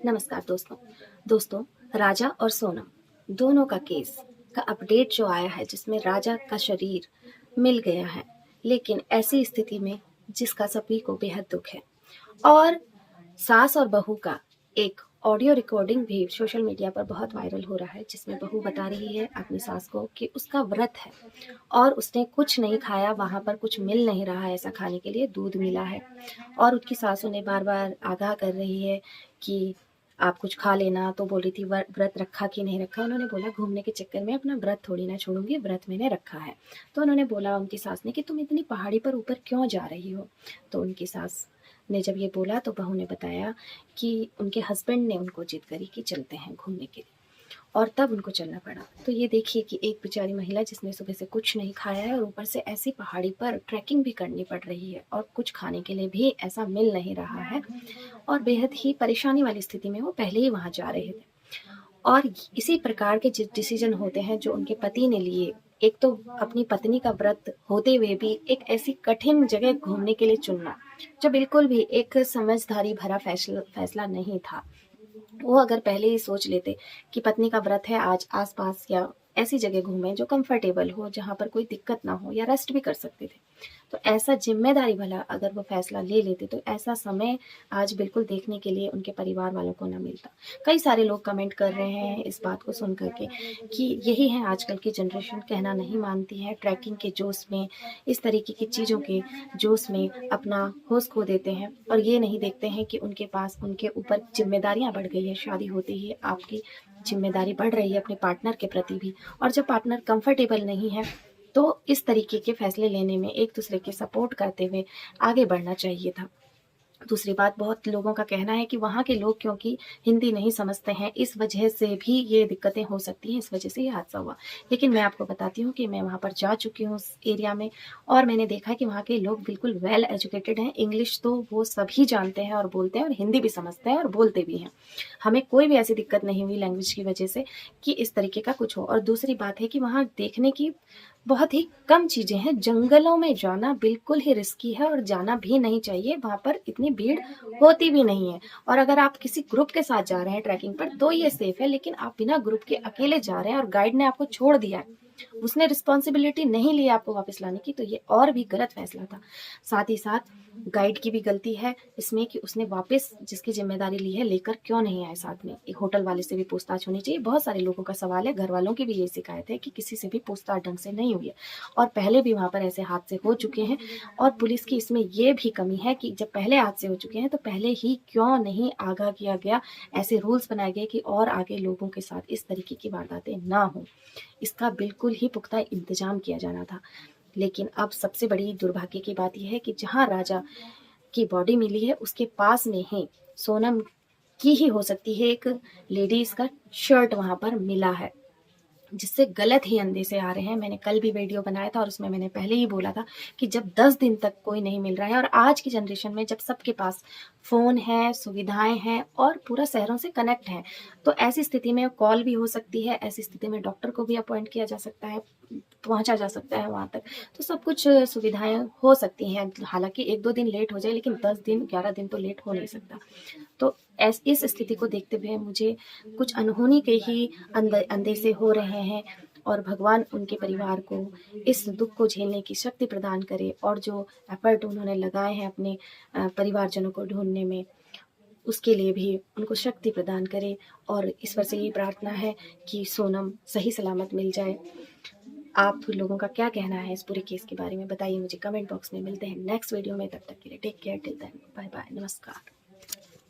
नमस्कार दोस्तों, राजा और सोनम दोनों का केस का अपडेट जो आया है जिसमें राजा का शरीर मिल गया है, लेकिन ऐसी स्थिति में जिसका सभी को बेहद दुख है। और सास और बहू का एक ऑडियो रिकॉर्डिंग भी सोशल मीडिया पर बहुत वायरल हो रहा है, जिसमें बहू बता रही है अपनी सास को कि उसका व्रत है और उसने कुछ नहीं खाया, वहाँ पर कुछ मिल नहीं रहा है ऐसा खाने के लिए, दूध मिला है। और उनकी सास उन्हें बार बार आगाह कर रही है कि आप कुछ खा लेना, तो बोल रही थी व्रत रखा कि नहीं रखा। उन्होंने बोला घूमने के चक्कर में अपना व्रत थोड़ी ना छोड़ूंगी, व्रत मैंने रखा है। तो उन्होंने बोला उनकी सास ने कि तुम इतनी पहाड़ी पर ऊपर क्यों जा रही हो। तो उनकी सास ने जब ये बोला तो बहू ने बताया कि उनके हस्बैंड ने उनको जिद करी कि चलते हैं घूमने के लिए, और तब उनको चलना पड़ा। तो ये देखिए कि एक बेचारी महिला जिसने सुबह से कुछ नहीं खाया है और ऊपर से ऐसी पहाड़ी पर ट्रैकिंग भी करनी पड़ रही है और कुछ खाने के लिए भी ऐसा मिल नहीं रहा है, और बेहद ही परेशानी वाली स्थिति में वो पहले ही वहाँ जा रहे थे। और इसी प्रकार के डिसीजन होते हैं जो उनके पति ने लिए। एक तो अपनी पत्नी का व्रत होते हुए भी एक ऐसी कठिन जगह घूमने के लिए चुनना, जो बिल्कुल भी एक समझदारी भरा फैसला नहीं था। वो अगर पहले ही सोच लेते कि पत्नी का व्रत है, आज आसपास या ऐसी जगह घूमें जो कंफर्टेबल हो, जहाँ पर कोई दिक्कत ना हो, या रेस्ट भी कर सकते थे, तो ऐसा जिम्मेदारी भला अगर वो फैसला ले लेते तो ऐसा समय आज बिल्कुल देखने के लिए उनके परिवार वालों को ना मिलता। कई सारे लोग कमेंट कर रहे हैं इस बात को सुन करके कि यही है आजकल की जनरेशन, कहना नहीं मानती है, ट्रैकिंग के जोश में, इस तरीके की चीज़ों के जोश में अपना होश खो देते हैं और ये नहीं देखते हैं कि उनके पास उनके ऊपर जिम्मेदारियां बढ़ गई है। शादी होते ही आपकी जिम्मेदारी बढ़ रही है अपने पार्टनर के प्रति भी, और जब पार्टनर कंफर्टेबल नहीं है तो इस तरीके के फैसले लेने में एक दूसरे के सपोर्ट करते हुए आगे बढ़ना चाहिए था। दूसरी बात, बहुत लोगों का कहना है कि वहाँ के लोग क्योंकि हिंदी नहीं समझते हैं, इस वजह से भी ये दिक्कतें हो सकती हैं, इस वजह से ये हादसा हुआ। लेकिन मैं आपको बताती हूँ कि मैं वहाँ पर जा चुकी हूँ उस एरिया में, और मैंने देखा कि वहाँ के लोग बिल्कुल वेल एजुकेटेड हैं। इंग्लिश तो वो सभी जानते हैं और बोलते हैं, और हिंदी भी समझते हैं और बोलते भी हैं। हमें कोई भी ऐसी दिक्कत नहीं हुई लैंग्वेज की वजह से कि इस तरीके का कुछ हो। और दूसरी बात है कि वहाँ देखने की बहुत ही कम चीज़ें हैं। जंगलों में जाना बिल्कुल ही रिस्की है और जाना भी नहीं चाहिए, वहाँ पर इतनी भीड़ होती भी नहीं है। और अगर आप किसी ग्रुप के साथ जा रहे हैं ट्रैकिंग पर तो ये सेफ है, लेकिन आप बिना ग्रुप के अकेले जा रहे हैं और गाइड ने आपको छोड़ दिया है, उसने रिस्पॉन्सिबिलिटी नहीं ली आपको वापस लाने की, तो ये और भी गलत फैसला था। साथ ही साथ गाइड की भी गलती है इसमें कि उसने वापस जिसकी जिम्मेदारी ली है लेकर क्यों नहीं आए साथ में। एक होटल वाले से भी पूछताछ होनी चाहिए। बहुत सारे लोगों का सवाल है, घर वालों की भी ये शिकायत है कि किसी से भी पूछताछ ढंग से नहीं हुई है, और पहले भी वहाँ पर ऐसे हादसे हो चुके हैं। और पुलिस की इसमें ये भी कमी है कि जब पहले हादसे हो चुके हैं तो पहले ही क्यों नहीं आगाह किया गया, ऐसे रूल्स बनाए गए कि और आगे लोगों के साथ इस तरीके की वारदातें ना हो। इसका बिल्कुल ही पुख्ता इंतजाम किया जाना था। लेकिन अब सबसे बड़ी दुर्भाग्य की बात यह है कि जहाँ राजा की बॉडी मिली है उसके पास में ही सोनम की ही हो सकती है एक लेडीज का शर्ट वहां पर मिला है, जिससे गलत ही अंदेशे आ रहे हैं। मैंने कल भी वीडियो बनाया था और उसमें मैंने पहले ही बोला था कि जब 10 दिन तक कोई नहीं मिल रहा है, और आज की जनरेशन में जब सबके पास फ़ोन है, सुविधाएं हैं और पूरा शहरों से कनेक्ट है, तो ऐसी स्थिति में कॉल भी हो सकती है, ऐसी स्थिति में डॉक्टर को भी अपॉइंट किया जा सकता है, पहुंचा जा सकता है वहां तक। तो सब कुछ सुविधाएं हो सकती हैं, हालांकि 1-2 दिन लेट हो जाए, लेकिन 10 दिन 11 दिन तो लेट हो नहीं सकता। तो इस स्थिति को देखते हुए मुझे कुछ अनहोनी के ही अंदेशे हो रहे हैं, और भगवान उनके परिवार को इस दुख को झेलने की शक्ति प्रदान करे, और जो एफर्ट उन्होंने लगाए हैं अपने परिवारजनों को ढूंढने में, उसके लिए भी उनको शक्ति प्रदान करे। और ईश्वर से ये प्रार्थना है कि सोनम सही सलामत मिल जाए। आप लोगों का क्या कहना है इस पूरे केस के बारे में बताइए मुझे कमेंट बॉक्स में। मिलते हैं नेक्स्ट वीडियो में, तब तक के लिए take care, till then bye bye, नमस्कार।